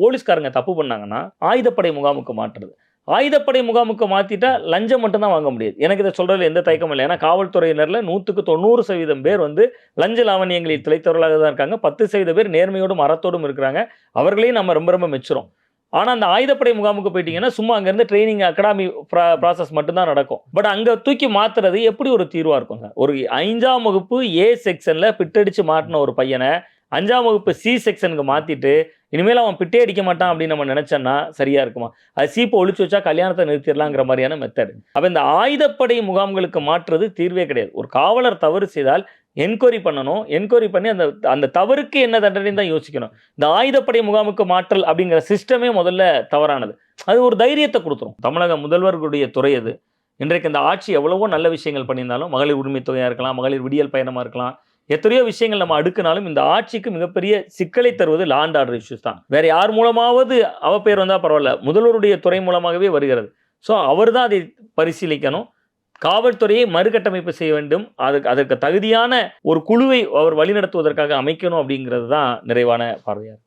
போலீஸ்காரங்க தப்பு பண்ணாங்கன்னா ஆயுதப்படை முகாமுக்கு மாற்றுறது. ஆயுதப்படை முகாமுக்கு மாத்திட்டா லஞ்சம் மட்டும் தான் வாங்க முடியாது. எனக்கு இத சொல்றதுல எந்த தயக்கமும் இல்ல. ஏன்னா காவல்துறையினர்ல 100க்கு 90% பேர் வந்து லஞ்ச லாவணியங்களில் திளைத்தவர்களாக தான் இருக்காங்க. 10% பேர் நேர்மையோடும், அறத்தோடும் இருக்கிறாங்க. அவர்களையும் நம்ம ரொம்ப ரொம்ப மெச்சுறோம். ஆனா, அந்த ஆயுதப்படை முகாமுக்கு போயிட்டீங்கன்னா, சும்மா அங்கருந்து ட்ரெய்னிங் அகாடமி ப்ராசஸ் மட்டும் தான் நடக்கும். பட் அங்க தூக்கி மாத்துறது எப்படி ஒரு தீர்வா இருக்குங்க? ஒரு 5ஆம் வகுப்பு ஏ செக்ஷன்ல பிட் அடிச்சு மாட்டுன ஒரு பையன 5ஆம் வகுப்பு சி செக்ஷனுக்கு மாத்திட்டு, இனிமேல் அவன் பிட்டே அடிக்க மாட்டான் அப்படின்னு நம்ம நெனச்சோம்னா, சரியா இருக்குமா? அது சீப்ப ஒளிச்சு வச்சா கல்யாணத்த நிறுத்திறலாங்கிற மாரியான மெத்தட். அப்ப இந்த ஆயுதப்படை முகாம்களுக்கு மாற்றுறது தீர்வே கிடையாது. ஒரு காவலர் தவறு செய்தால் என்கொயரி பண்ணணும். என்கொயரி பண்ணி அந்த அந்த தவறுக்கு என்ன தண்டனைன்னு தான் யோசிக்கணும். இந்த ஆயுதப்படை முகாமுக்கு மாற்றல் அப்படிங்கிற சிஸ்டமே முதல்ல தவறானது. அது ஒரு தைரியத்த குடுத்துரும். தமிழக முதல்வர்களுடைய துறை அது. இன்றைக்கு இந்த ஆட்சி எவ்வளவோ நல்ல விஷயங்கள் பண்ணியிருந்தாலும், மகளிர் உரிமை தொகையா இருக்கலாம், மகளிர் விடியல் பயணமா இருக்கலாம், எத்தனையோ விஷயங்கள் நம்ம அடுக்குனாலும், இந்த ஆட்சிக்கு மிகப்பெரிய சிக்கலை தருவது லா அண்ட் ஆர்டர் இஷ்யூஸ் தான். வேற யார் மூலமாவது அவப்பெயர் வந்தா பரவால்ல. முதல்வருடைய துறை மூலமாகவே வருகிறது. ஸோ அவர் தான் அதை பரிசீலிக்கணும். காவல்துறையை மறுகட்டமைப்பு செய்ய வேண்டும். அதற்கு தகுதியான ஒரு குழுவை அவர் வழிநடத்துவதற்காக அமைக்கணும் அப்படிங்கிறது தான் நிறைவான பார்வையா இருக்கு.